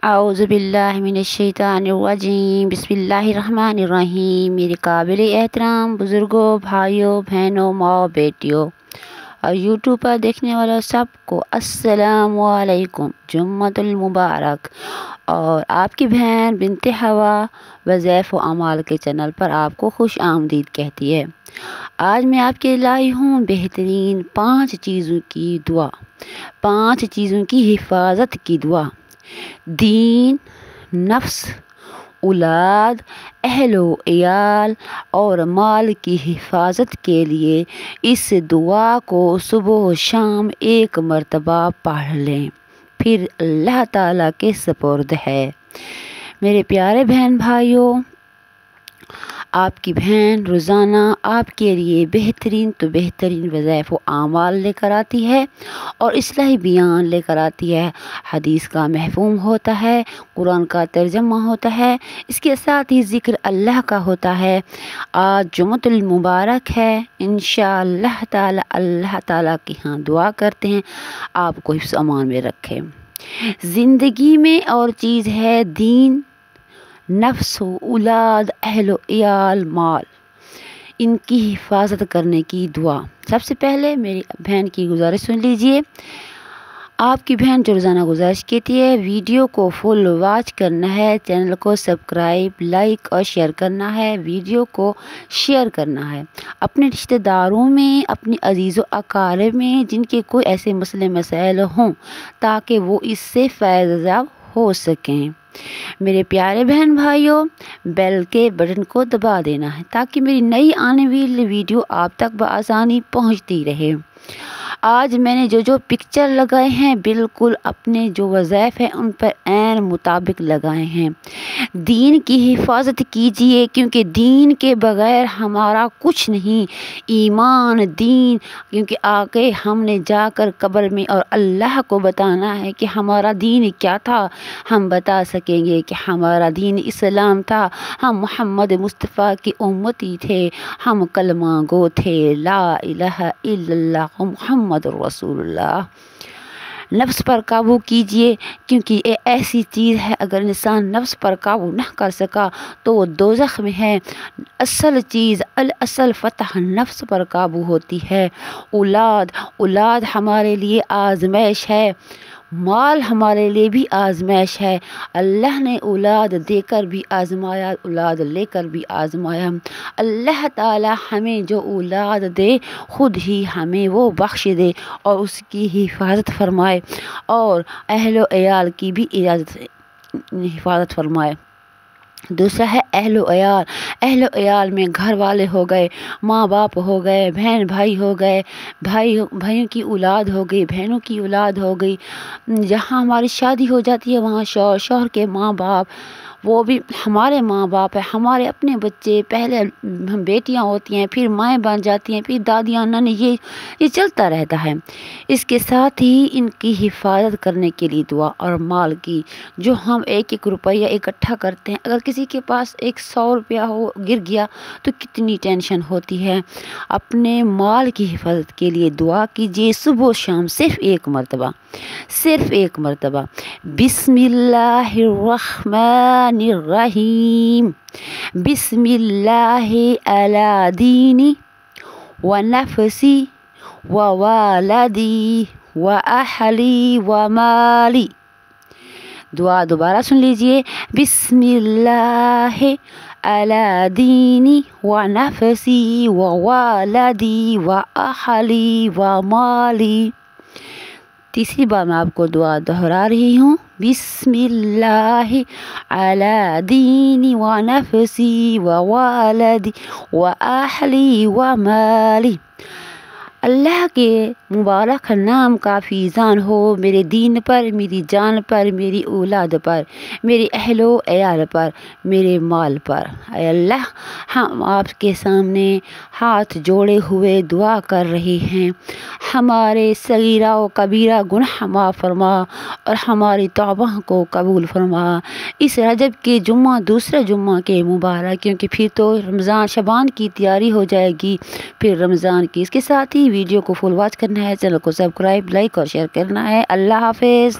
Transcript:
औज़ुबिल्लाहिमिनश्शैतानिर्रजीम बिस्मिल्लाहिर्रहमानिर्रहीम। मेरे काबिल एहतराम बुज़ुर्गों, भाइयों, बहनों, माँ बेटियों और यूट्यूब पर देखने वालों सबको अस्सलामु अलैकुम, जुम्मतुल मुबारक। और आपकी बहन बिनते हवा वज़ैफ़ व अमाल के चैनल पर आपको खुश आमदीद कहती है। आज मैं आपके लिए लाई हूँ बेहतरीन 5 चीज़ों की दुआ, 5 चीज़ों की हिफाजत की दुआ। दीन, नफ्स, औलाद, अहलो इयाल और माल की हिफाजत के लिए इस दुआ को सुबह शाम 1 मरतबा पढ़ लें, फिर अल्लाह ताला के सपुर्द है। मेरे प्यारे बहन भाइयों, आपकी बहन रोज़ाना आपके लिए बेहतरीन तो बेहतरीन वज़ाइफ़ व आमाल लेकर आती है और इस्लाही बयान लेकर आती है। हदीस का महफूम होता है, कुरान का तर्जमा होता है, इसके साथ ही ज़िक्र अल्लाह का होता है। आज जुम्मतुल मुबारक है, इंशाअल्लाह ताला अल्लाह ताला के यहाँ दुआ करते हैं आपको हिफ्ज़ अमान में रखे। ज़िंदगी में और चीज़ है दीन, नफ्स, औलाद, अहलो इयाल, माल, इनकी हिफाजत करने की दुआ। सबसे पहले मेरी बहन की गुजारिश सुन लीजिए। आपकी बहन जो रोज़ाना गुजारिश कहती है, वीडियो को फुल वॉच करना है, चैनल को सब्सक्राइब, लाइक और शेयर करना है, वीडियो को शेयर करना है अपने रिश्तेदारों में, अपनी अजीज़ों अकारिब में जिनके कोई ऐसे मसले मसाइल हों ताकि वो इससे फ़ायदा हो सकें। मेरे प्यारे बहन भाइयों, बेल के बटन को दबा देना है ताकि मेरी नई आने वाली वीडियो आप तक बआसानी पहुंचती रहे। आज मैंने जो पिक्चर लगाए हैं बिल्कुल अपने जो वज़ाइफ़ हैं उन पर ऐन मुताबिक लगाए हैं। दीन की हिफाजत कीजिए क्योंकि दीन के बगैर हमारा कुछ नहीं। ईमान, दीन, क्योंकि आगे हमने जाकर कब्र में और अल्लाह को बताना है कि हमारा दीन क्या था। हम बता सकेंगे कि हमारा दीन इस्लाम था, हम मोहम्मद मुस्तफ़ा की उम्मती थे, हम कलमा गो थे, ला इलाहा इल्लल्लाह मुहम्मद रसूलुल्लाह। नफ्स पर काबू कीजिए क्योंकि ये ऐसी चीज़ है अगर इंसान नफ्स पर काबू न कर सका तो वो दोज़ख में है। असल चीज़ असल फ़तह नफ्स पर काबू होती है। औलाद हमारे लिए आजमाइश है, माल हमारे लिए भी आजमाइश है। अल्लाह ने औलाद देकर भी आजमाया, औलाद लेकर भी आजमाया। अल्लाह ताला हमें जो औलाद दे खुद ही हमें वो बख्श दे और उसकी हिफाजत फरमाए और अहलो इयाल की भी हिफाजत फरमाए। दूसरा है अहलो इयाल। अहलो इयाल में घर वाले हो गए, माँ बाप हो गए, बहन भाई हो गए, भाइयों की औलाद हो गई, बहनों की औलाद हो गई। जहाँ हमारी शादी हो जाती है वहाँ शौहर के माँ बाप, वो भी हमारे माँ बाप है। हमारे अपने बच्चे, पहले हम बेटियाँ होती हैं, फिर माएँ बन जाती हैं, फिर दादियाँ, नानी, ये चलता रहता है। इसके साथ ही इनकी हिफाजत करने के लिए दुआ और माल की, जो हम 1-1 रुपया इकट्ठा करते हैं, अगर किसी के पास 100 रुपया हो गिर गया तो कितनी टेंशन होती है। अपने माल की हिफाजत के लिए दुआ कीजिए सुबह शाम सिर्फ 1 मरतबा, सिर्फ 1 मरतबा। बिस्मिल्लाहिर्रहमानिर्रहीम, बिस्मिल्लाहि अला दीनी व नफसी व वालदी व अहली व माली। दुआ दोबारा सुन लीजिए। बिस्मिल्लाहि अला दीनी व नफसी व वालदी व अहली व माली। तीसरी बार मैं आपको दुआ दोहरा रही हूँ। बिस्मिल्लाहि अला दीनी व नफसी व वालदी व अहली व माली। अल्लाह के मुबारक नाम का फीज़ान हो मेरे दीन पर, मेरी जान पर, मेरी औलाद पर, मेरे अहलो इयाल पर, मेरे माल पर। ऐ अल्लाह, हम आपके सामने हाथ जोड़े हुए दुआ कर रहे हैं, हमारे सगीरा व कबीरा गुनाह माफ़ फरमा और हमारी तौबा को कबूल फरमा। इस रजब के जुम्मा, दूसरा जुम्मा के मुबारक, क्योंकि फिर तो रमज़ान शबान की तैयारी हो जाएगी, फिर रमज़ान की। इसके साथ ही वीडियो को फुल वॉच करना है, चैनल को सब्सक्राइब, लाइक और शेयर करना है। अल्लाह हाफिज़।